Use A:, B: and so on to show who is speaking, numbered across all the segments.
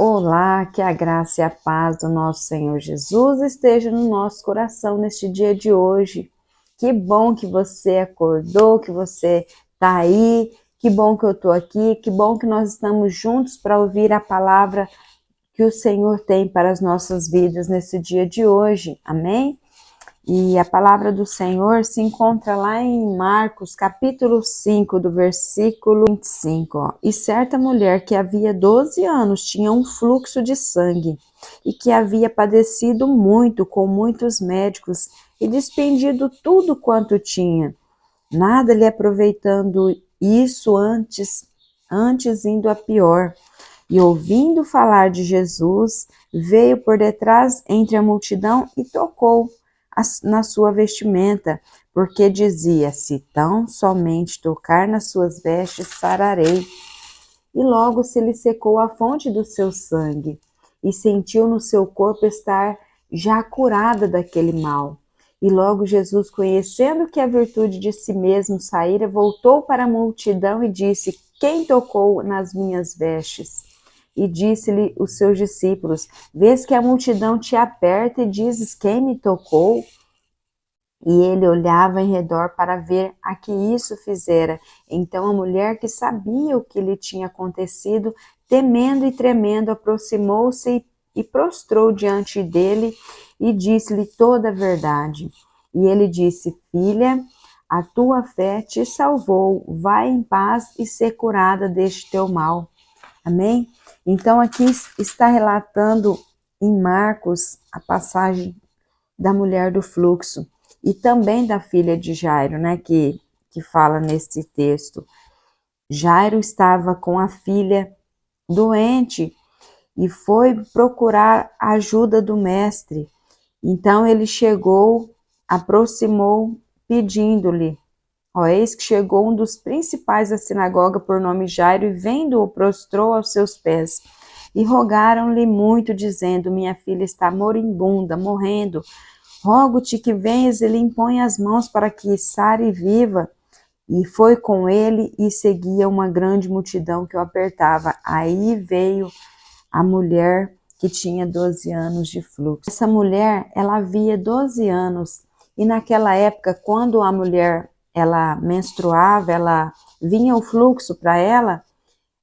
A: Olá, que a graça e a paz do nosso Senhor Jesus esteja no nosso coração neste dia de hoje. Que bom que você acordou, que você está aí, que bom que eu estou aqui, que bom que nós estamos juntos para ouvir a palavra que o Senhor tem para as nossas vidas nesse dia de hoje. Amém? E a palavra do Senhor se encontra lá em Marcos, capítulo 5, do versículo 25. Ó. E certa mulher que havia 12 anos tinha um fluxo de sangue e que havia padecido muito com muitos médicos e despendido tudo quanto tinha, nada lhe aproveitando isso antes indo a pior. E ouvindo falar de Jesus, veio por detrás entre a multidão e tocou na sua vestimenta, porque dizia: se tão somente tocar nas suas vestes, sararei. E logo se lhe secou a fonte do seu sangue, e sentiu no seu corpo estar já curada daquele mal. E logo Jesus, conhecendo que a virtude de si mesmo saíra, voltou para a multidão e disse: quem tocou nas minhas vestes? E disse-lhe os seus discípulos: vês que a multidão te aperta e dizes: quem me tocou? E ele olhava em redor para ver a que isso fizera. Então a mulher, que sabia o que lhe tinha acontecido, temendo e tremendo, aproximou-se e prostrou diante dele e disse-lhe toda a verdade. E ele disse: filha, a tua fé te salvou, vai em paz e ser curada deste teu mal. Amém? Então aqui está relatando em Marcos a passagem da mulher do fluxo e também da filha de Jairo, né, que fala nesse texto. Jairo estava com a filha doente e foi procurar a ajuda do mestre. Então ele chegou, aproximou, pedindo-lhe. Eis que chegou um dos principais da sinagoga, por nome Jairo, e vendo-o, prostrou aos seus pés. E rogaram-lhe muito, dizendo: minha filha está moribunda, morrendo. Rogo-te que venhas e lhe impõe as mãos para que sare e viva. E foi com ele e seguia uma grande multidão que o apertava. Aí veio a mulher que tinha 12 anos de fluxo. Essa mulher, ela havia 12 anos. E naquela época, quando a mulher ela menstruava, ela vinha o fluxo para ela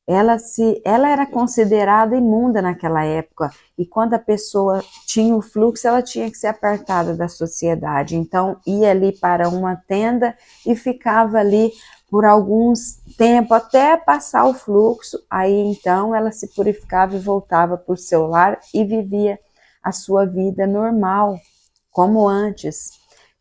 A: era considerada imunda naquela época, e quando a pessoa tinha o fluxo, ela tinha que ser apartada da sociedade. Então ia ali para uma tenda e ficava ali por alguns tempo até passar o fluxo. Aí então ela se purificava e voltava para o seu lar e vivia a sua vida normal, como antes.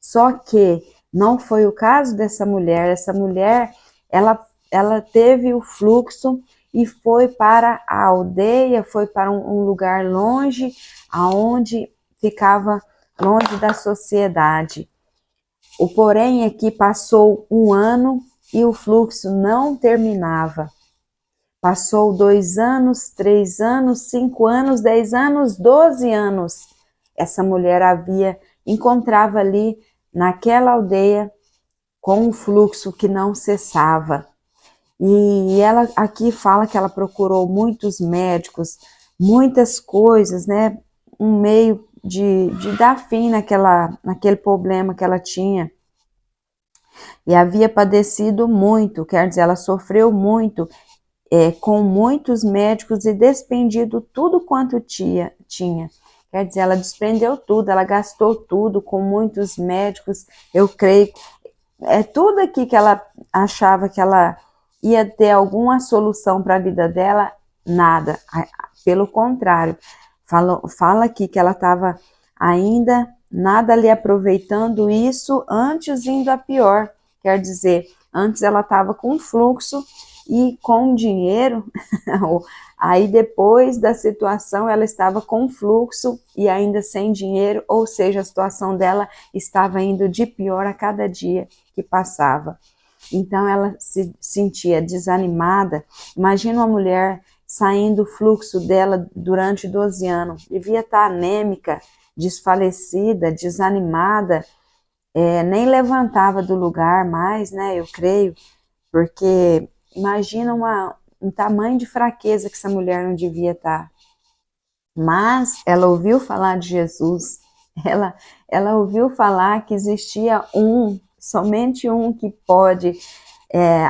A: Só que não foi o caso dessa mulher. Essa mulher, ela teve o fluxo e foi para a aldeia, foi para um lugar longe, aonde ficava longe da sociedade. O porém é que passou um ano e o fluxo não terminava. Passou 2 anos, 3 anos, 5 anos, 10 anos, 12 anos. Essa mulher encontrava ali naquela aldeia com um fluxo que não cessava. E ela aqui fala que ela procurou muitos médicos, muitas coisas, né? Um meio de dar fim naquele problema que ela tinha. E havia padecido muito, quer dizer, ela sofreu muito, com muitos médicos e despendido tudo quanto tinha. Quer dizer, ela despendeu tudo, ela gastou tudo com muitos médicos, eu creio. Tudo aqui que ela achava que ela ia ter alguma solução para a vida dela, nada. Pelo contrário, fala aqui que ela estava ainda nada lhe aproveitando, isso antes indo a pior. Quer dizer, antes ela estava com fluxo e com dinheiro, aí depois da situação ela estava com fluxo e ainda sem dinheiro, ou seja, a situação dela estava indo de pior a cada dia que passava. Então ela se sentia desanimada. Imagina uma mulher saindo o fluxo dela durante 12 anos, devia estar anêmica, desfalecida, desanimada, nem levantava do lugar mais, né, eu creio, porque imagina um tamanho de fraqueza que essa mulher não devia estar. Mas ela ouviu falar de Jesus, ela ouviu falar que existia somente um que pode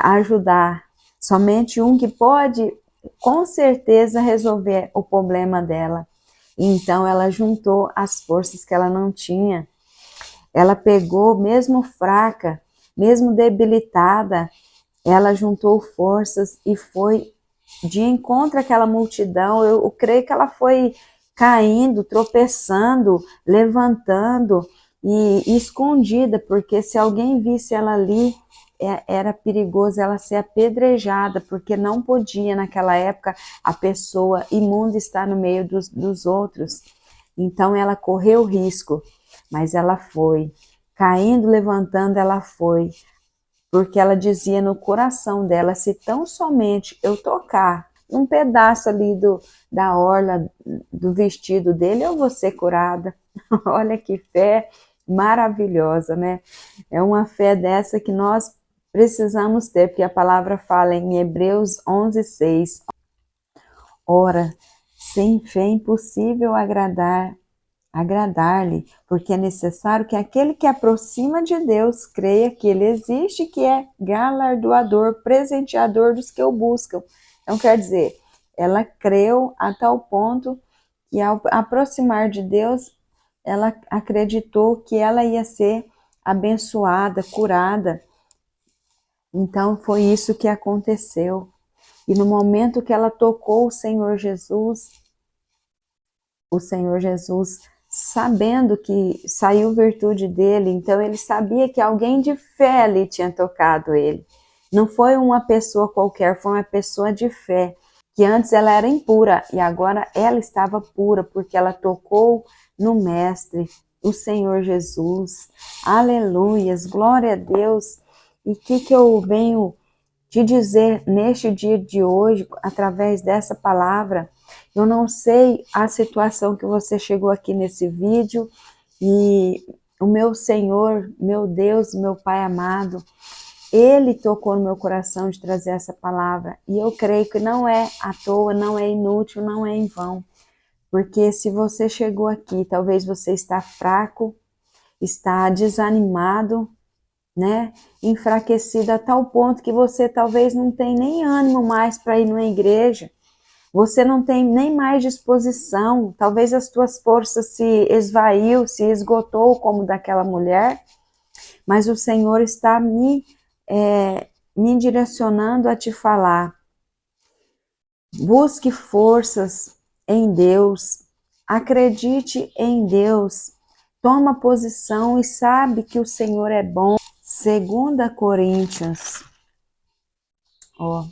A: ajudar, somente um que pode, com certeza, resolver o problema dela. Então ela juntou as forças que ela não tinha. Ela pegou, mesmo fraca, mesmo debilitada, ela juntou forças e foi de encontro àquela multidão. Eu creio que ela foi caindo, tropeçando, levantando e escondida, porque se alguém visse ela ali, era perigoso ela ser apedrejada, porque não podia naquela época a pessoa imunda estar no meio dos outros. Então ela correu risco, mas ela foi. Caindo, levantando, ela foi, porque ela dizia no coração dela: se tão somente eu tocar um pedaço ali da orla do vestido dele, eu vou ser curada. Olha que fé maravilhosa, né? É uma fé dessa que nós precisamos ter, porque a palavra fala em Hebreus 11:6. Ora, sem fé é impossível agradar-lhe, porque é necessário que aquele que aproxima de Deus creia que ele existe, que é galardoador, presenteador dos que o buscam. Então quer dizer, ela creu a tal ponto que ao aproximar de Deus, ela acreditou que ela ia ser abençoada, curada. Então foi isso que aconteceu. E no momento que ela tocou o Senhor Jesus, sabendo que saiu virtude dele, então ele sabia que alguém de fé ali tinha tocado ele. Não foi uma pessoa qualquer, foi uma pessoa de fé, que antes ela era impura e agora ela estava pura, porque ela tocou no Mestre, o Senhor Jesus. Aleluias, glória a Deus. E o que eu venho te dizer neste dia de hoje, através dessa palavra? Eu não sei a situação que você chegou aqui nesse vídeo e o meu Senhor, meu Deus, meu Pai amado, Ele tocou no meu coração de trazer essa palavra e eu creio que não é à toa, não é inútil, não é em vão, porque se você chegou aqui, talvez você está fraco, está desanimado, né? Enfraquecido a tal ponto que você talvez não tem nem ânimo mais para ir numa igreja. Você não tem nem mais disposição, talvez as tuas forças se esvaiu, se esgotou como daquela mulher, mas o Senhor está me direcionando a te falar: busque forças em Deus, acredite em Deus, toma posição e sabe que o Senhor é bom. 2 Coríntios, ó,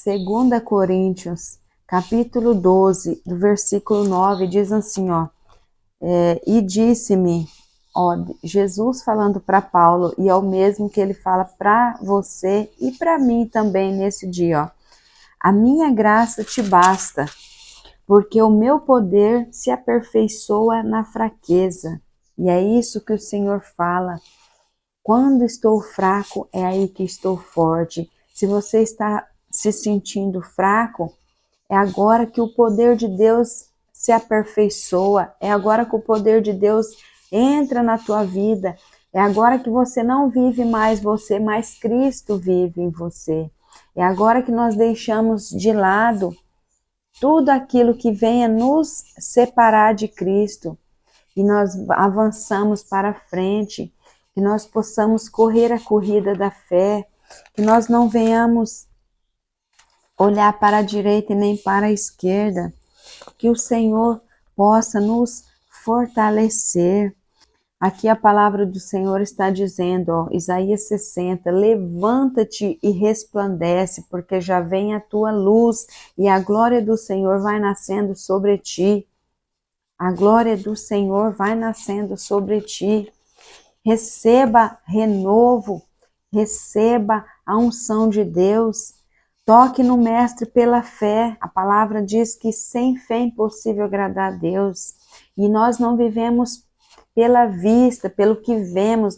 A: 2 Coríntios, capítulo 12, do versículo 9, diz assim, ó, e disse-me, ó, Jesus falando para Paulo, e é o mesmo que ele fala para você e para mim também nesse dia, ó, a minha graça te basta, porque o meu poder se aperfeiçoa na fraqueza. E é isso que o Senhor fala. Quando estou fraco, é aí que estou forte. Se você está se sentindo fraco, é agora que o poder de Deus se aperfeiçoa, é agora que o poder de Deus entra na tua vida, é agora que você não vive mais você, mas Cristo vive em você. É agora que nós deixamos de lado tudo aquilo que venha nos separar de Cristo e nós avançamos para frente, que nós possamos correr a corrida da fé, que nós não venhamos olhar para a direita e nem para a esquerda, que o Senhor possa nos fortalecer. Aqui a palavra do Senhor está dizendo, ó, Isaías 60, levanta-te e resplandece, porque já vem a tua luz e a glória do Senhor vai nascendo sobre ti. A glória do Senhor vai nascendo sobre ti. Receba renovo, receba a unção de Deus. Toque no Mestre pela fé. A palavra diz que sem fé é impossível agradar a Deus. E nós não vivemos pela vista, pelo que vemos,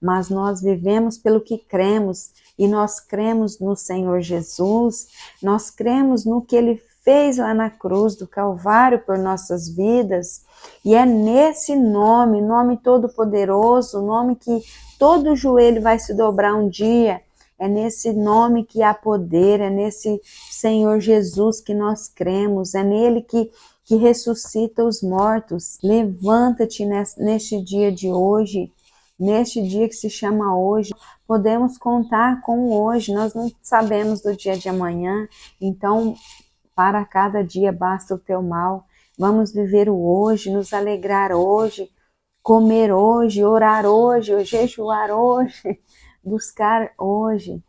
A: mas nós vivemos pelo que cremos. E nós cremos no Senhor Jesus, nós cremos no que Ele fez lá na cruz do Calvário por nossas vidas. E é nesse nome, nome todo poderoso, nome que todo joelho vai se dobrar um dia. É nesse nome que há poder, é nesse Senhor Jesus que nós cremos, é nele que ressuscita os mortos. Levanta-te neste dia de hoje, neste dia que se chama hoje. Podemos contar com o hoje, nós não sabemos do dia de amanhã, então para cada dia basta o teu mal. Vamos viver o hoje, nos alegrar hoje, comer hoje, orar hoje, jejuar hoje, buscar hoje,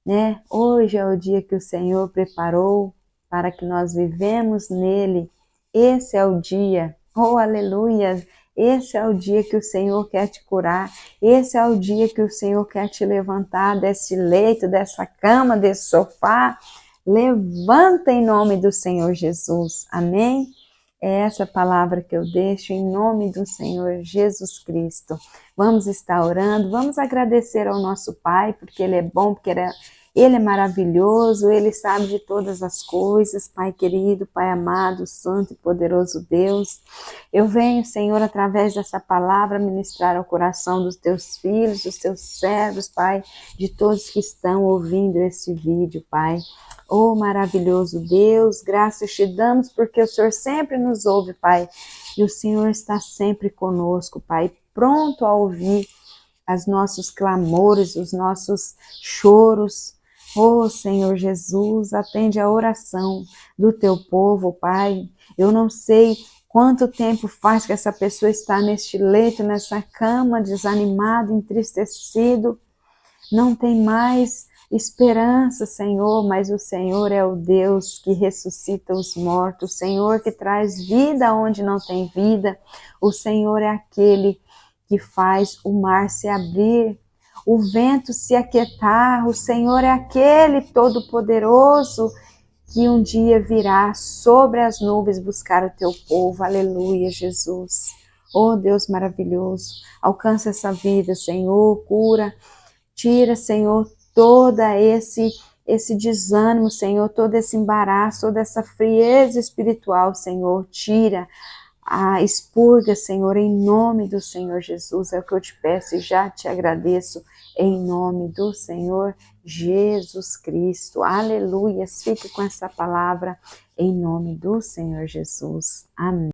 A: né? Hoje é o dia que o Senhor preparou para que nós vivemos nele. Esse é o dia, oh aleluia! Esse é o dia que o Senhor quer te curar. Esse é o dia que o Senhor quer te levantar desse leito, dessa cama, desse sofá. Levanta em nome do Senhor Jesus. Amém? É essa palavra que eu deixo em nome do Senhor Jesus Cristo. Vamos estar orando, vamos agradecer ao nosso Pai, porque Ele é bom, porque Ele é maravilhoso, Ele sabe de todas as coisas. Pai querido, Pai amado, santo e poderoso Deus, eu venho, Senhor, através dessa palavra, ministrar ao coração dos teus filhos, dos teus servos, Pai, de todos que estão ouvindo esse vídeo, Pai. Oh, maravilhoso Deus, graças te damos porque o Senhor sempre nos ouve, Pai. E o Senhor está sempre conosco, Pai, pronto a ouvir os nossos clamores, os nossos choros. Oh, Senhor Jesus, atende a oração do teu povo, Pai. Eu não sei quanto tempo faz que essa pessoa está neste leito, nessa cama, desanimado, entristecido. Não tem mais esperança, Senhor, mas o Senhor é o Deus que ressuscita os mortos, o Senhor que traz vida onde não tem vida, o Senhor é aquele que faz o mar se abrir, o vento se aquietar, o Senhor é aquele todo-poderoso que um dia virá sobre as nuvens buscar o teu povo. Aleluia, Jesus. Oh, Deus maravilhoso, alcança essa vida, Senhor, cura, tira, Senhor, todo esse desânimo, Senhor, todo esse embaraço, toda essa frieza espiritual, Senhor, tira, expurga, Senhor, em nome do Senhor Jesus, é o que eu te peço e já te agradeço, em nome do Senhor Jesus Cristo, aleluia, fique com essa palavra, em nome do Senhor Jesus, amém.